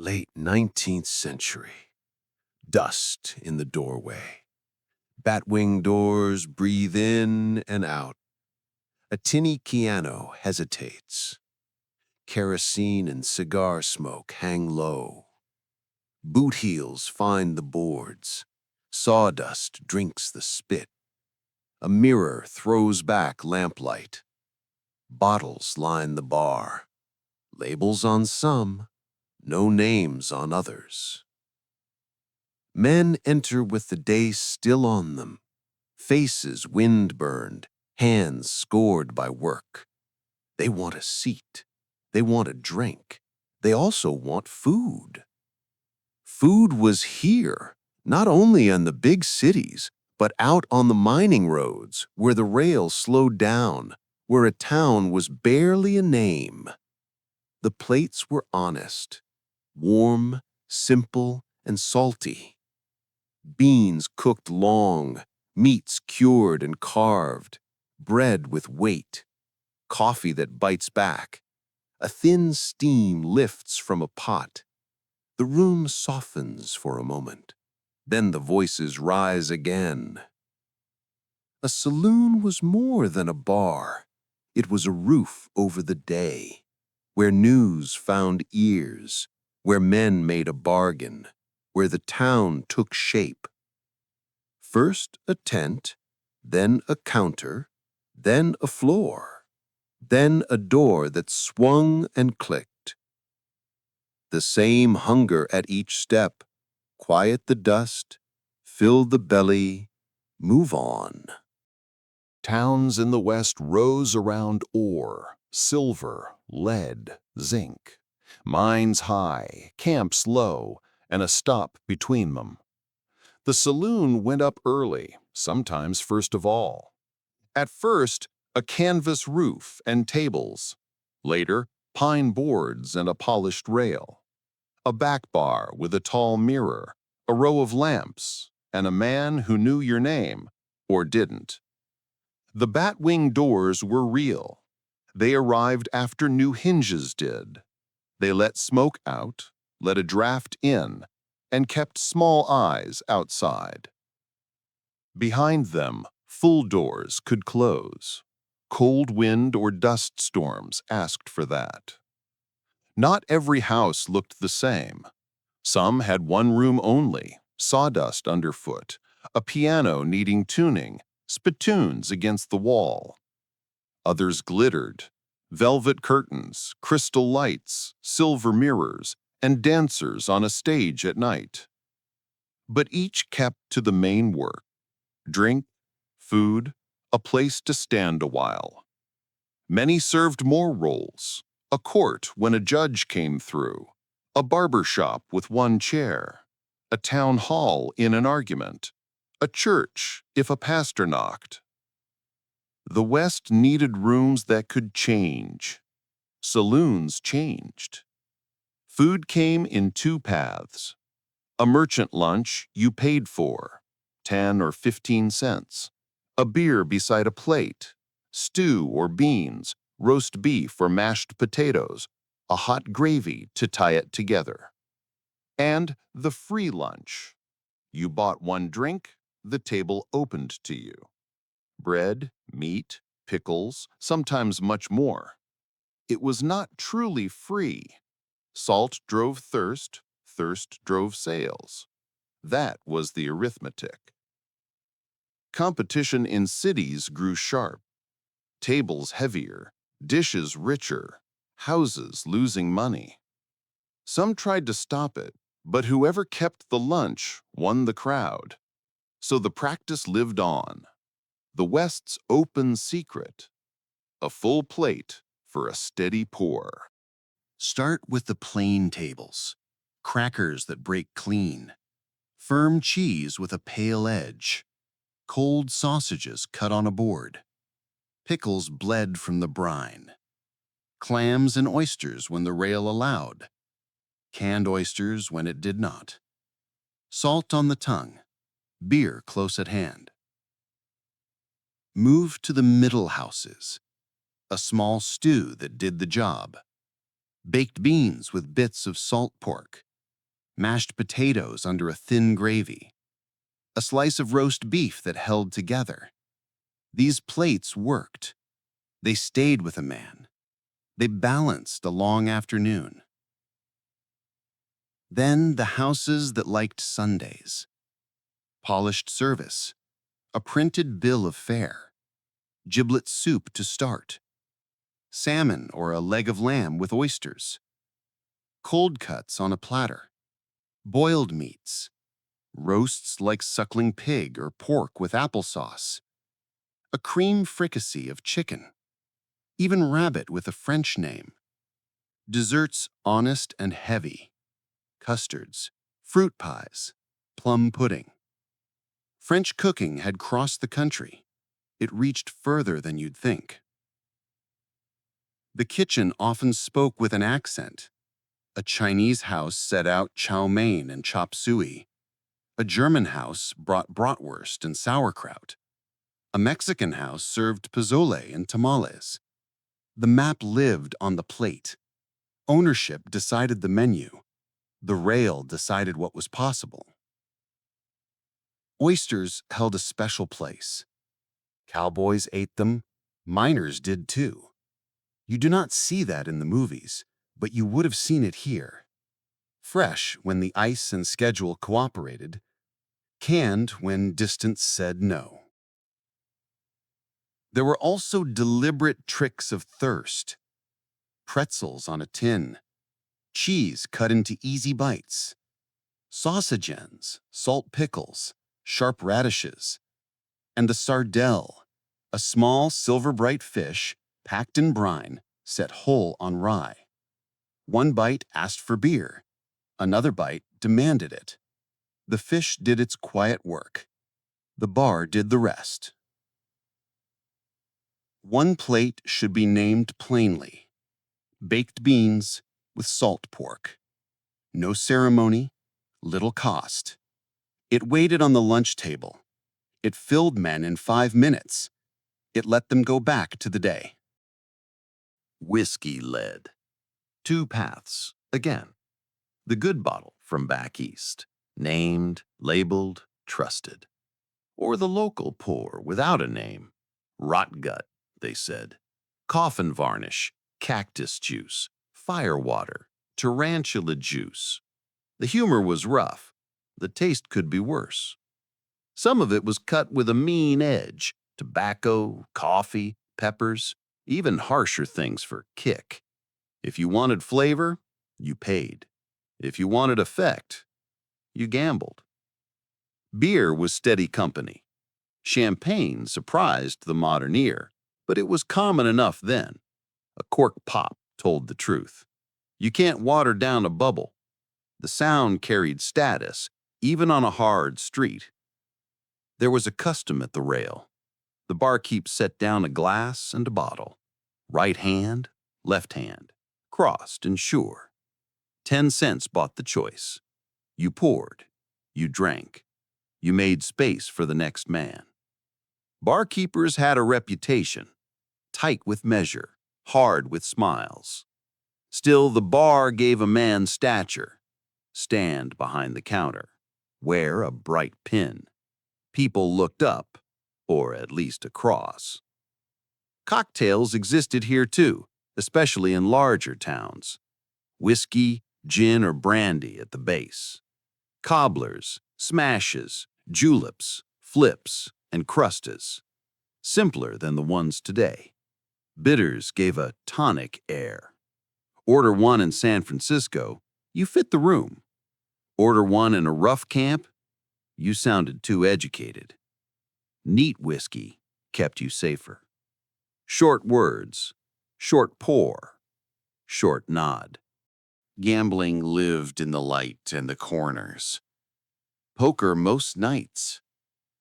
Late 19th century. Dust in the doorway. Batwing doors breathe in and out. A tinny piano hesitates. Kerosene and cigar smoke hang low. Boot heels find the boards. Sawdust drinks the spit. A mirror throws back lamplight. Bottles line the bar. Labels on some, no names on others. Men enter with the day still on them, faces wind-burned, hands scored by work. They want a seat. They want a drink. They also want food. Food was here, not only in the big cities, but out on the mining roads where the rail slowed down, where a town was barely a name. The plates were honest, warm, simple, and salty. Beans cooked long, meats cured and carved, bread with weight, coffee that bites back. A thin steam lifts from a pot. The room softens for a moment. Then the voices rise again. A saloon was more than a bar. It was a roof over the day, where news found ears, where men made a bargain, where the town took shape. First a tent, then a counter, then a floor, then a door that swung and clicked. The same hunger at each step, quiet the dust, fill the belly, move on. Towns in the West rose around ore, silver, lead, zinc. Mines high, camps low, and a stop between them. The saloon went up early, sometimes first of all. At first, a canvas roof and tables. Later, pine boards and a polished rail. A back bar with a tall mirror, a row of lamps, and a man who knew your name, or didn't. The batwing doors were real. They arrived after new hinges did. They let smoke out, let a draft in, and kept small eyes outside. Behind them, full doors could close. Cold wind or dust storms asked for that. Not every house looked the same. Some had one room only, sawdust underfoot, a piano needing tuning, spittoons against the wall. Others glittered, velvet curtains, crystal lights, silver mirrors, and dancers on a stage at night. But each kept to the main work: drink, food, a place to stand a while. Many served more roles: a court when a judge came through, a barber shop with one chair, a town hall in an argument, a church if a pastor knocked. The West needed rooms that could change. Saloons changed. Food came in two paths. A merchant lunch you paid for, 10 or 15 cents. A beer beside a plate, stew or beans, roast beef or mashed potatoes, a hot gravy to tie it together. And the free lunch. You bought one drink, the table opened to you. Bread, meat, pickles, sometimes much more. It was not truly free. Salt drove thirst, thirst drove sales. That was the arithmetic. Competition in cities grew sharp. Tables heavier, dishes richer, houses losing money. Some tried to stop it, but whoever kept the lunch won the crowd. So the practice lived on. The West's open secret: a full plate for a steady pour. Start with the plain tables. Crackers that break clean. Firm cheese with a pale edge. Cold sausages cut on a board. Pickles bled from the brine. Clams and oysters when the rail allowed. Canned oysters when it did not. Salt on the tongue. Beer close at hand. Move to the middle houses. A small stew that did the job. Baked beans with bits of salt pork. mashed potatoes under a thin gravy, a slice of roast beef that held together. These plates worked. They stayed with a man. They balanced a long afternoon. Then the houses that liked Sundays. Polished service, a printed bill of fare, giblet soup to start, salmon or a leg of lamb with oysters, cold cuts on a platter, boiled meats, roasts like suckling pig or pork with applesauce, a cream fricassee of chicken, even rabbit with a French name, desserts honest and heavy, custards, fruit pies, plum pudding. French cooking had crossed the country. It reached further than you'd think. The kitchen often spoke with an accent. A Chinese house set out chow mein and chop suey. A German house brought bratwurst and sauerkraut. A Mexican house served pozole and tamales. The map lived on the plate. Ownership decided the menu. The rail decided what was possible. Oysters held a special place. Cowboys ate them. Miners did too. You do not see that in the movies, but you would have seen it here. Fresh when the ice and schedule cooperated. Canned when distance said no. There were also deliberate tricks of thirst. Pretzels on a tin. Cheese cut into easy bites. Sausage ends, salt pickles, sharp radishes. And the sardelle, a small silver-bright fish packed in brine, set whole on rye. One bite asked for beer. Another bite demanded it. The fish did its quiet work. The bar did the rest. One plate should be named plainly. Baked beans with salt pork. No ceremony, little cost. It waited on the lunch table. It filled men in 5 minutes. It let them go back to the day. Whiskey led. 2 paths, again. The good bottle from back east, named, labeled, trusted. Or the local pour without a name. Rot gut, they said. Coffin varnish, cactus juice, firewater, tarantula juice. The humor was rough. The taste could be worse. Some of it was cut with a mean edge. Tobacco, coffee, peppers, even harsher things for kick. If you wanted flavor, you paid. If you wanted effect, you gambled. Beer was steady company. Champagne surprised the modern ear, but it was common enough then. A cork pop told the truth. You can't water down a bubble. The sound carried status, even on a hard street. There was a custom at the rail. The barkeep set down a glass and a bottle. Right hand, left hand, crossed and sure. 10 cents bought the choice. You poured, you drank, you made space for the next man. Barkeepers had a reputation, tight with measure, hard with smiles. Still, the bar gave a man stature. Stand behind the counter, wear a bright pin. People looked up, or at least across. Cocktails existed here too, especially in larger towns. Whiskey, gin, or brandy at the base. Cobblers, smashes, juleps, flips, and crustas. Simpler than the ones today. Bitters gave a tonic air. Order one in San Francisco, you fit the room. Order one in a rough camp, you sounded too educated. Neat whiskey kept you safer. Short words, short pour, short nod. Gambling lived in the light and the corners. Poker most nights.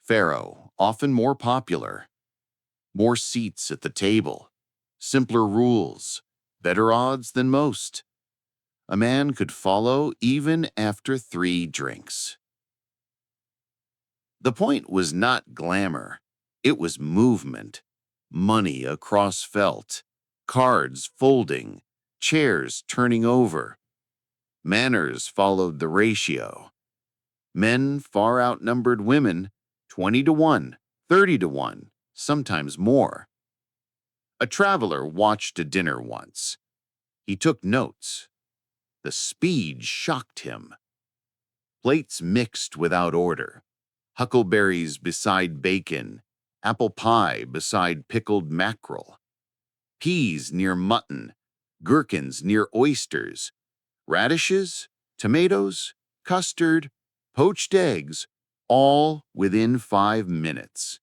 Faro often more popular. More seats at the table. Simpler rules. Better odds than most. A man could follow even after 3 drinks. The point was not glamour. It was movement. Money across felt. Cards folding. Chairs turning over. Manners followed the ratio. Men far outnumbered women 20-1, 30-1, sometimes more. A traveler watched a dinner once. He took notes. The speed shocked him. Plates mixed without order. Huckleberries beside bacon. Apple pie beside pickled mackerel. Peas near mutton. Gherkins near oysters. Radishes, tomatoes, custard, poached eggs, all within 5 minutes.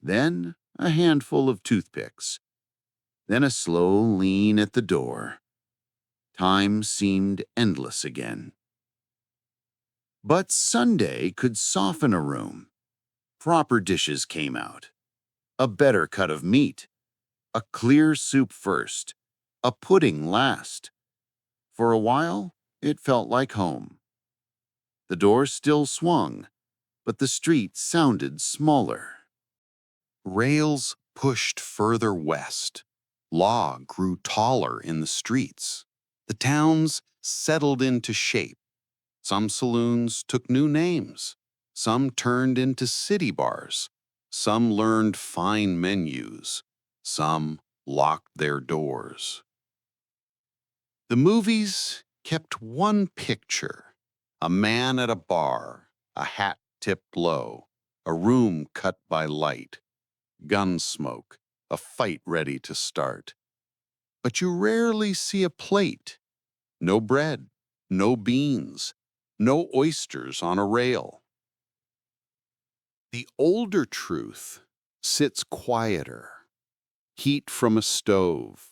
Then a handful of toothpicks. Then a slow lean at the door. Time seemed endless again. But Sunday could soften a room. Proper dishes came out. A better cut of meat. A clear soup first. A pudding last. For a while, it felt like home. The door still swung, but the street sounded smaller. Rails pushed further west. Law grew taller in the streets. The towns settled into shape. Some saloons took new names. Some turned into city bars. Some learned fine menus. Some locked their doors. The movies kept one picture: a man at a bar, a hat tipped low, a room cut by light, gun smoke, a fight ready to start. But you rarely see a plate. No bread, no beans, no oysters on a rail. The older truth sits quieter. Heat from a stove,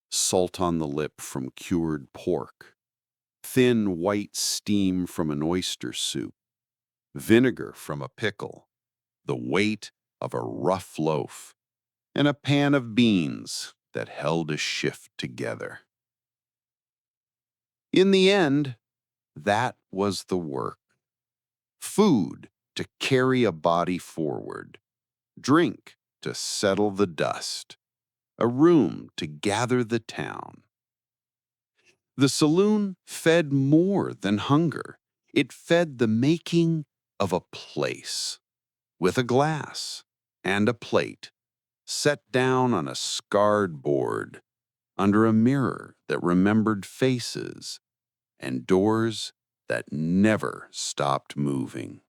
salt on the lip from cured pork, thin white steam from an oyster soup, vinegar from a pickle, the weight of a rough loaf, and a pan of beans that held a shift together. In the end, that was the work. Food to carry a body forward, drink to settle the dust, a room to gather the town. The saloon fed more than hunger. It fed the making of a place, with a glass and a plate, set down on a scarred board, under a mirror that remembered faces, and doors that never stopped moving.